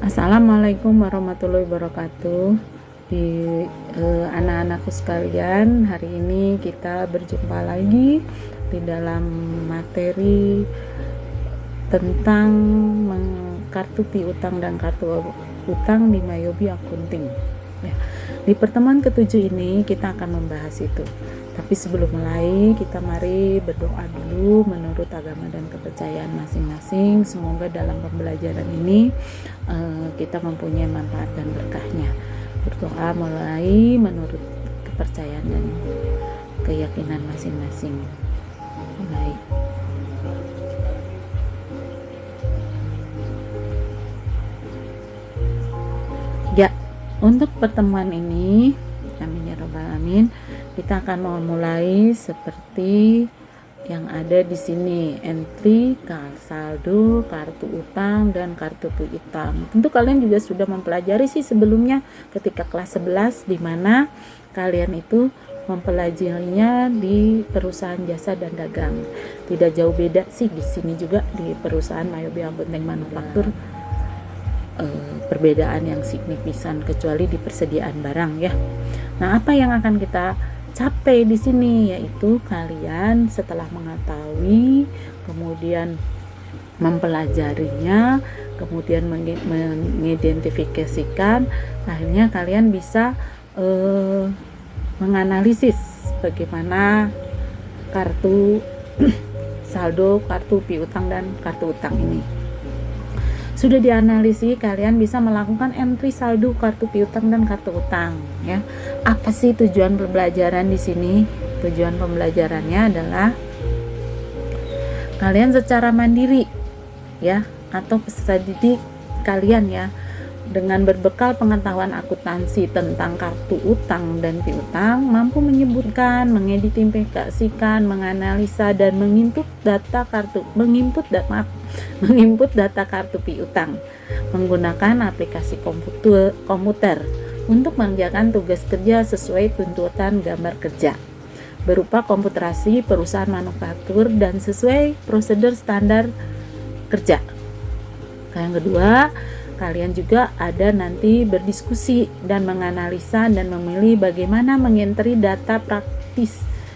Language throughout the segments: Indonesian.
Assalamualaikum warahmatullahi wabarakatuh. Di anak-anakku sekalian, hari ini kita berjumpa lagi di dalam materi tentang kartu piutang dan kartu utang di Mayobi Accounting. Ya. Di pertemuan ke-7 ini kita akan membahas itu. Tapi sebelum mulai, kita mari berdoa dulu menurut agama dan kepercayaan masing-masing. Semoga dalam pembelajaran ini kita mempunyai manfaat dan berkahnya. Berdoa mulai menurut kepercayaan dan keyakinan masing-masing. Baik. Ya, untuk pertemuan ini, amin ya rabbal alamin, kita akan memulai seperti yang ada di sini, entry, saldo, kartu utang, dan kartu piutang. Tentu kalian juga sudah mempelajari sih sebelumnya ketika kelas 11, di mana kalian itu mempelajarinya di perusahaan jasa dan dagang. Tidak jauh beda sih di sini juga di perusahaan Mayobi Accounting Manufaktur. Perbedaan yang signifikan kecuali di persediaan barang ya. Nah, apa yang akan kita capai di sini yaitu kalian setelah mengetahui, kemudian mempelajarinya, kemudian mengidentifikasikan, akhirnya kalian bisa menganalisis bagaimana kartu saldo, kartu piutang dan kartu utang ini. Sudah dianalisis, kalian bisa melakukan entry saldo, kartu piutang dan kartu utang ya. Apa sih tujuan pembelajaran di sini? Tujuan pembelajarannya adalah kalian secara mandiri ya, atau peserta didik kalian ya, dengan berbekal pengetahuan akuntansi tentang kartu utang dan piutang, mampu menyebutkan, mengidentifikasikan, menganalisa dan menginput data kartu piutang menggunakan aplikasi komputer untuk mengerjakan tugas kerja sesuai tuntutan gambar kerja berupa komputerasi perusahaan manufaktur dan sesuai prosedur standar kerja. Yang kedua, kalian juga ada nanti berdiskusi dan menganalisa dan memilih bagaimana mengentri data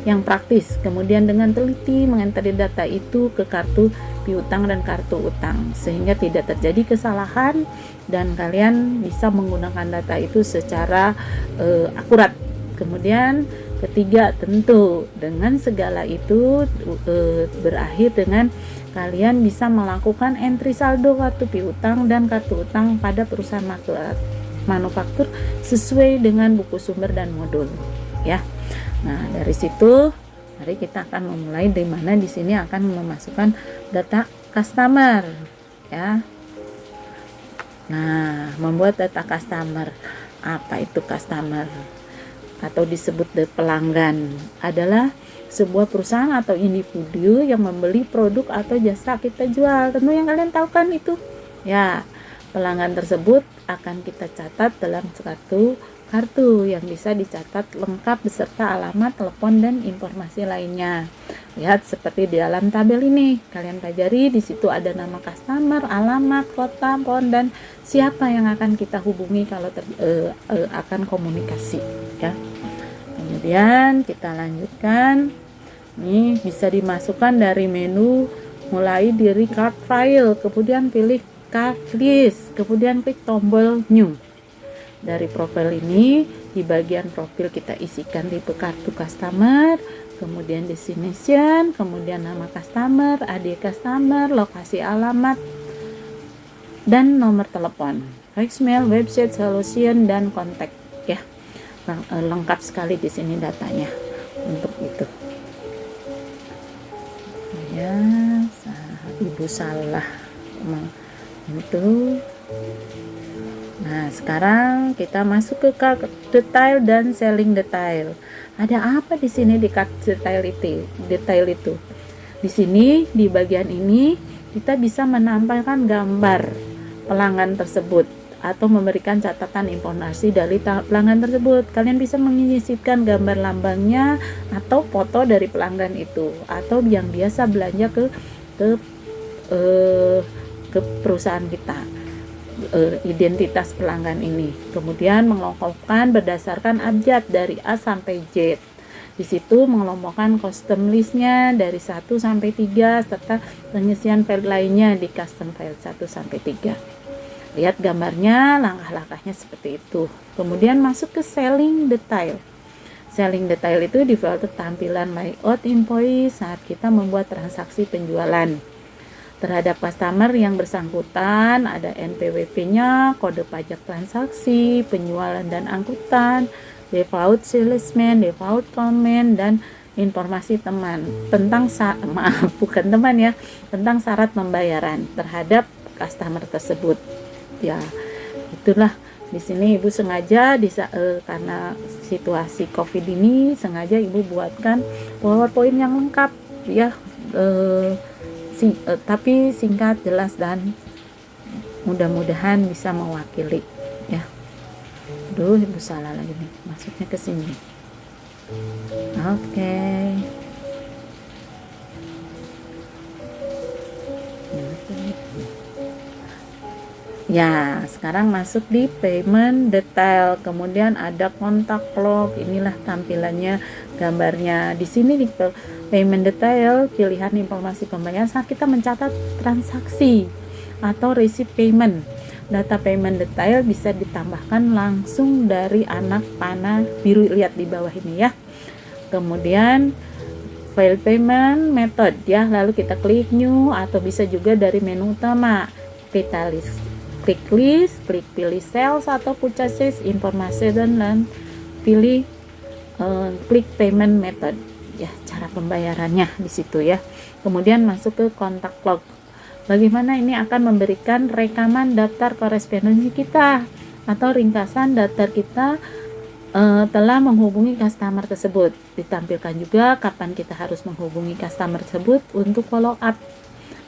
yang praktis, kemudian dengan teliti mengentri data itu ke kartu piutang dan kartu utang sehingga tidak terjadi kesalahan dan kalian bisa menggunakan data itu secara akurat. Kemudian ketiga, tentu dengan segala itu berakhir dengan kalian bisa melakukan entry saldo kartu piutang dan kartu utang pada perusahaan manufaktur sesuai dengan buku sumber dan modul ya. Nah, dari situ mari kita akan memulai, di mana di sini akan memasukkan data customer ya. Nah, membuat data customer. Apa itu customer? Atau disebut pelanggan adalah sebuah perusahaan atau individu yang membeli produk atau jasa kita jual. Tentu yang kalian tahu kan itu ya. Pelanggan tersebut akan kita catat dalam suatu kartu yang bisa dicatat lengkap beserta alamat, telepon, dan informasi lainnya. Lihat seperti di dalam tabel ini, kalian pelajari di situ ada nama customer, alamat, kota, phone, dan siapa yang akan kita hubungi kalau akan komunikasi ya. Kemudian kita lanjutkan. Ini bisa dimasukkan dari menu, mulai dari card file, kemudian pilih card list, kemudian klik tombol new. Dari profil ini, di bagian profil kita isikan tipe kartu customer, kemudian destination, kemudian nama customer, ID customer, lokasi alamat, dan nomor telepon, voicemail, website, solution, dan kontak ya. Lengkap sekali di sini datanya untuk itu. Ya, ibu salah itu. Nah, sekarang kita masuk ke card detail dan selling detail. Ada apa di sini di card detail itu? Di sini di bagian ini kita bisa menampilkan gambar pelanggan tersebut atau memberikan catatan informasi dari pelanggan tersebut. Kalian bisa menyisipkan gambar lambangnya atau foto dari pelanggan itu, atau yang biasa belanja ke perusahaan kita. identitas pelanggan ini. Kemudian mengelompokkan berdasarkan abjad dari A sampai Z. Di situ mengelompokkan custom listnya dari 1 sampai 3 serta pengisian file lainnya di custom file 1 sampai 3. Lihat gambarnya, langkah-langkahnya seperti itu. Kemudian masuk ke selling detail. Selling detail itu default tampilan layout invoice saat kita membuat transaksi penjualan. Terhadap customer yang bersangkutan, ada NPWP-nya, kode pajak transaksi, penjualan dan angkutan, default salesman, default comment, dan informasi teman tentang bukan teman ya, tentang syarat pembayaran terhadap customer tersebut. Ya, itulah di sini Ibu sengaja karena situasi COVID ini sengaja Ibu buatkan PowerPoint yang lengkap ya, tapi singkat, jelas, dan mudah-mudahan bisa mewakili ya. Aduh, Ibu salah lagi nih, masuknya ke sini. Oke. Ya, sekarang masuk di payment detail. Kemudian ada kontak log. Inilah tampilannya, gambarnya. Di sini di payment detail, pilihan informasi pembayaran saat kita mencatat transaksi atau receipt payment. Data payment detail bisa ditambahkan langsung dari anak panah biru, lihat di bawah ini ya. Kemudian file payment method ya, lalu kita klik new atau bisa juga dari menu utama. Kita klik list, klik pilih sales atau purchase informasi, dan pilih klik payment method ya, cara pembayarannya di situ ya. Kemudian masuk ke kontak log. Bagaimana ini akan memberikan rekaman daftar korespondensi kita atau ringkasan daftar kita telah menghubungi customer tersebut. Ditampilkan juga kapan kita harus menghubungi customer tersebut untuk follow up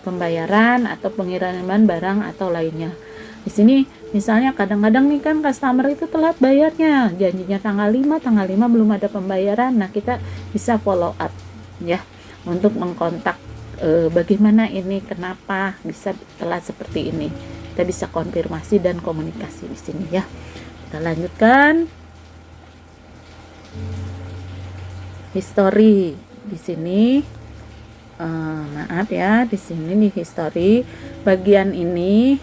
pembayaran atau pengiriman barang atau lainnya. Di sini misalnya kadang-kadang nih kan customer itu telat bayarnya, janjinya tanggal 5 belum ada pembayaran. Nah, kita bisa follow up ya untuk mengkontak bagaimana ini, kenapa bisa telat seperti ini. Kita bisa konfirmasi dan komunikasi di sini ya. Kita lanjutkan. History di sini. Maaf ya, di sini di history bagian ini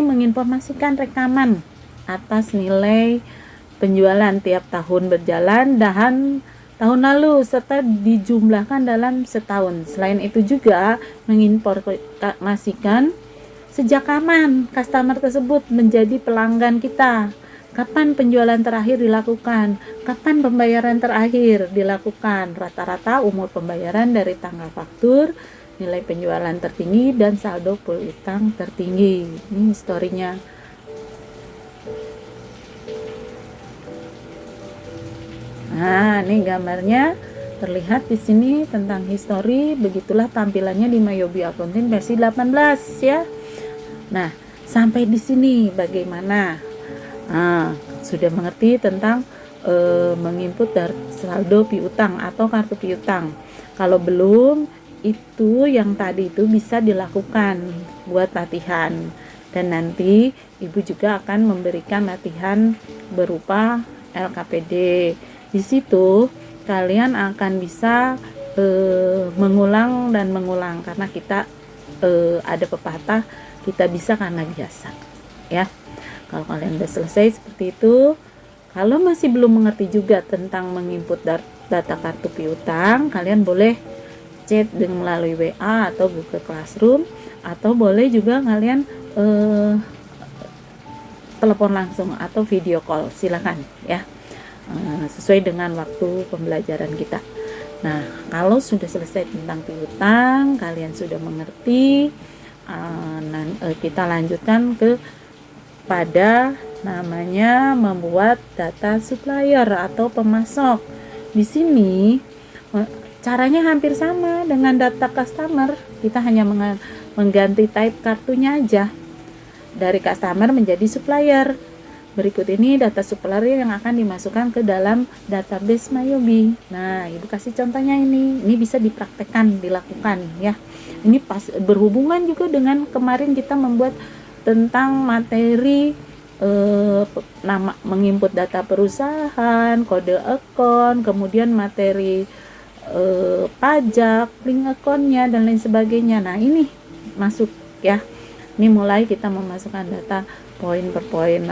menginformasikan rekaman atas nilai penjualan tiap tahun berjalan dan tahun lalu serta dijumlahkan dalam setahun. Selain itu juga menginformasikan sejak kapan customer tersebut menjadi pelanggan kita, kapan penjualan terakhir dilakukan, kapan pembayaran terakhir dilakukan, rata-rata umur pembayaran dari tanggal faktur, nilai penjualan tertinggi, dan saldo piutang tertinggi. Ini historinya. Nah, ini gambarnya terlihat di sini tentang history. Begitulah tampilannya di Mayobi Accounting versi 18 ya. Nah, sampai di sini bagaimana? Sudah mengerti tentang menginput dari saldo piutang atau kartu piutang. Kalau belum, itu yang tadi itu bisa dilakukan buat latihan, dan nanti Ibu juga akan memberikan latihan berupa LKPD. Di situ kalian akan bisa mengulang dan mengulang, karena kita ada pepatah, kita bisa karena biasa ya. Kalau kalian sudah selesai seperti itu, kalau masih belum mengerti juga tentang menginput data kartu piutang, kalian boleh chat dengan melalui WA atau Google Classroom, atau boleh juga kalian telepon langsung atau video call, silakan ya, sesuai dengan waktu pembelajaran kita. Nah, kalau sudah selesai tentang piutang, kalian sudah mengerti, kita lanjutkan pada namanya membuat data supplier atau pemasok. Di sini caranya hampir sama dengan data customer, kita hanya mengganti type kartunya aja dari customer menjadi supplier. Berikut ini data supplier yang akan dimasukkan ke dalam database Mayobi. Nah, Ibu kasih contohnya ini bisa dipraktekkan, dilakukan ya. Ini pas berhubungan juga dengan kemarin kita membuat tentang materi nama, menginput data perusahaan, kode akun, kemudian materi pajak, link akunnya dan lain sebagainya. Nah, ini masuk ya. Ini mulai kita memasukkan data poin per poin,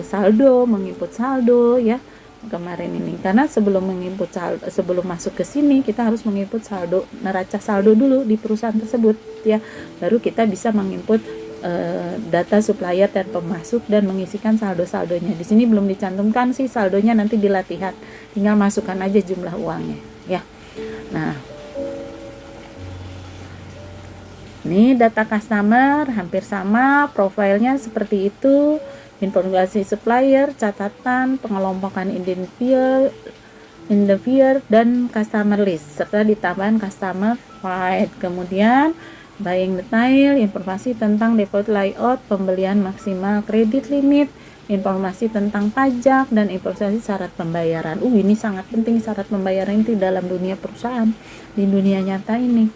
saldo, menginput saldo ya. Kemarin ini karena sebelum menginput saldo, sebelum masuk ke sini kita harus menginput saldo, neraca saldo dulu di perusahaan tersebut ya, baru kita bisa menginput data supplier dan pemasok dan mengisikan saldo-saldonya. Di sini belum dicantumkan sih saldonya, nanti di latihan tinggal masukkan aja jumlah uangnya ya. Nah, ini data customer hampir sama, profilnya seperti itu. Informasi supplier, catatan, pengelompokan identifier dan customer list, serta ditambahkan customer file. Kemudian buying detail, informasi tentang deposit layout, pembelian maksimal, kredit limit, informasi tentang pajak, dan informasi syarat pembayaran. Ini sangat penting syarat pembayaran itu dalam dunia perusahaan, di dunia nyata ini.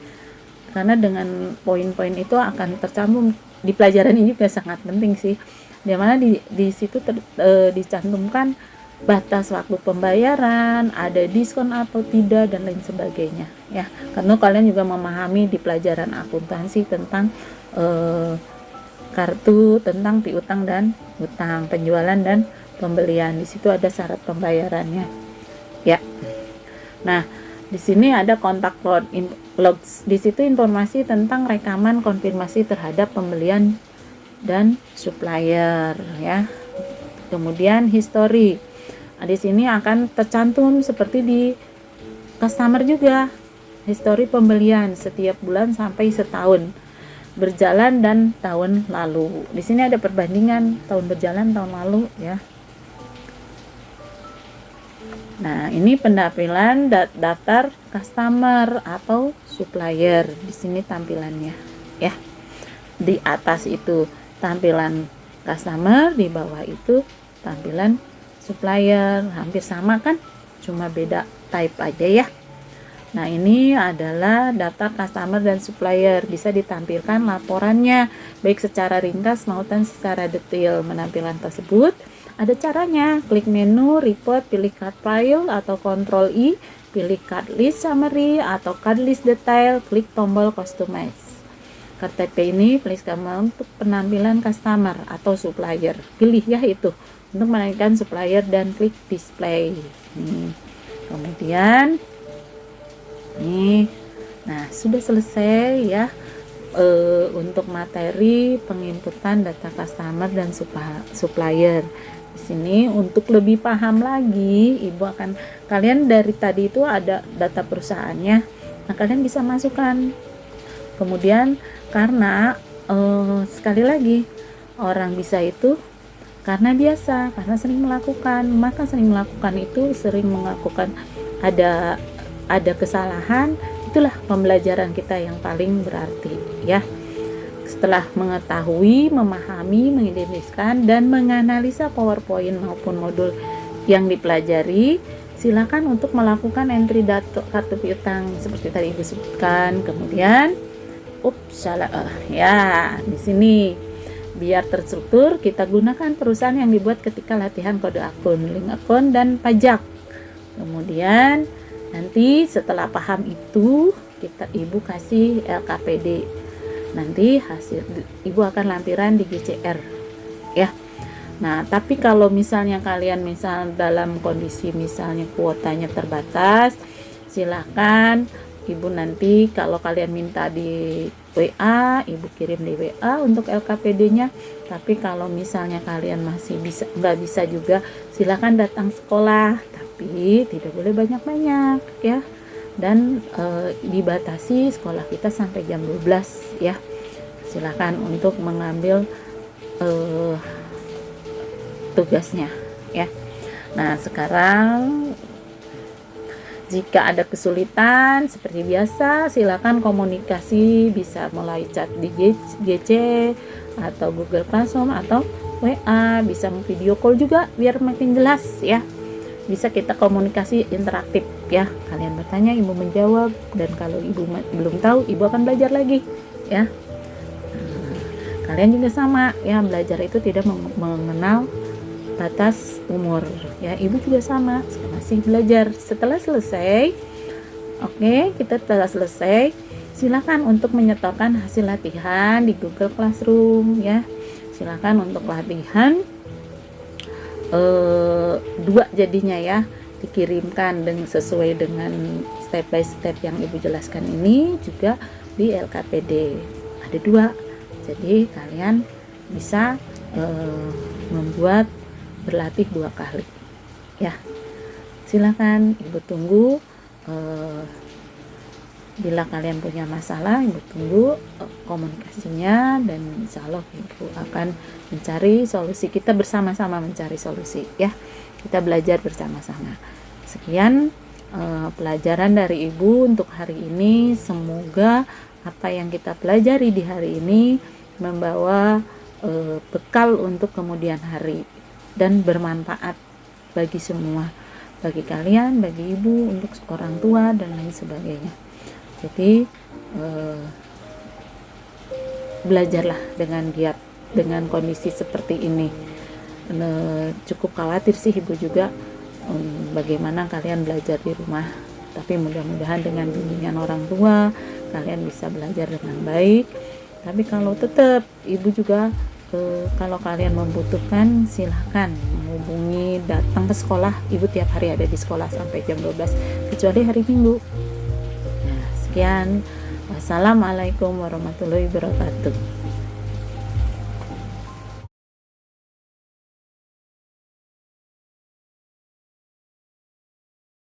Karena dengan poin-poin itu akan tercantum di pelajaran ini juga sangat penting sih. Di mana di situ dicantumkan batas waktu pembayaran, ada diskon atau tidak dan lain sebagainya ya. Karena kalian juga memahami di pelajaran akuntansi tentang kartu, tentang piutang dan utang, penjualan dan pembelian. Di situ ada syarat pembayarannya ya. Nah, di sini ada kontak logs. Di situ informasi tentang rekaman konfirmasi terhadap pembelian dan supplier ya. Kemudian history. Nah, di sini akan tercantum seperti di customer juga, history pembelian setiap bulan sampai setahun berjalan dan tahun lalu. Di sini ada perbandingan tahun berjalan, tahun lalu ya. Nah, ini penampilan daftar customer atau supplier. Di sini tampilannya ya. Di atas itu tampilan customer, di bawah itu tampilan supplier. Hampir sama kan, cuma beda type aja ya. Nah, ini adalah data customer dan supplier, bisa ditampilkan laporannya baik secara ringkas maupun secara detail. Penampilan tersebut ada caranya, klik menu report, pilih card file atau Ctrl I, pilih card list summary atau card list detail, klik tombol customize. KTP ini please kamu untuk penampilan customer atau supplier, pilih ya itu untuk menaikkan supplier dan klik display. Kemudian nah sudah selesai ya untuk materi penginputan data customer dan supplier. Di sini untuk lebih paham lagi, ibu akan kalian dari tadi itu ada data perusahaannya, nah kalian bisa masukkan. Kemudian karena sekali lagi orang bisa itu karena biasa, karena sering melakukan, maka sering melakukan itu sering melakukan ada kesalahan, itulah pembelajaran kita yang paling berarti ya. Setelah mengetahui, memahami, mengidentifikasikan dan menganalisa PowerPoint maupun modul yang dipelajari, silakan untuk melakukan entry data kartu piutang seperti tadi ibu sebutkan. Kemudian ya, di sini biar terstruktur kita gunakan perusahaan yang dibuat ketika latihan kode akun, link akun dan pajak. Kemudian nanti setelah paham itu ibu kasih LKPD. Nanti hasil ibu akan lampiran di GCR ya. Nah, tapi kalau misalnya kalian dalam kondisi misalnya kuotanya terbatas, silakan ibu nanti kalau kalian minta di WA, ibu kirim di WA untuk LKPD-nya. Tapi kalau misalnya kalian masih nggak bisa juga, silakan datang sekolah, tapi tidak boleh banyak-banyak ya. Dan dibatasi sekolah kita sampai jam 12 ya. Silakan untuk mengambil tugasnya ya. Nah, sekarang jika ada kesulitan seperti biasa, silakan komunikasi, bisa mulai chat di GC atau Google Classroom atau WA, bisa video call juga biar makin jelas ya. Bisa kita komunikasi interaktif ya. Kalian bertanya, ibu menjawab, dan kalau ibu belum tahu, ibu akan belajar lagi ya. Kalian juga sama ya, belajar itu tidak mengenal batas umur ya. Ibu juga sama, masih belajar. Setelah selesai, oke, kita telah selesai, silakan untuk menyetorkan hasil latihan di Google Classroom ya. Silakan untuk latihan 2 jadinya ya, dikirimkan sesuai dengan step by step yang ibu jelaskan ini, juga di LKPD ada 2. Jadi kalian bisa membuat berlatih 2 kali ya. Silakan, ibu tunggu. Bila kalian punya masalah, ibu tunggu komunikasinya, dan insya Allah ibu akan mencari solusi. Kita bersama-sama mencari solusi ya, kita belajar bersama-sama. Sekian pelajaran dari ibu untuk hari ini. Semoga apa yang kita pelajari di hari ini membawa bekal untuk kemudian hari dan bermanfaat bagi semua, bagi kalian, bagi ibu, untuk orang tua dan lain sebagainya. Jadi belajarlah dengan giat dengan kondisi seperti ini. Cukup khawatir sih ibu juga bagaimana kalian belajar di rumah, tapi mudah-mudahan dengan bimbingan orang tua kalian bisa belajar dengan baik. Tapi kalau tetap ibu juga kalau kalian membutuhkan, silahkan menghubungi, datang ke sekolah. Ibu tiap hari ada di sekolah sampai jam 12 kecuali hari Minggu. Nah, sekian, wassalamualaikum warahmatullahi wabarakatuh.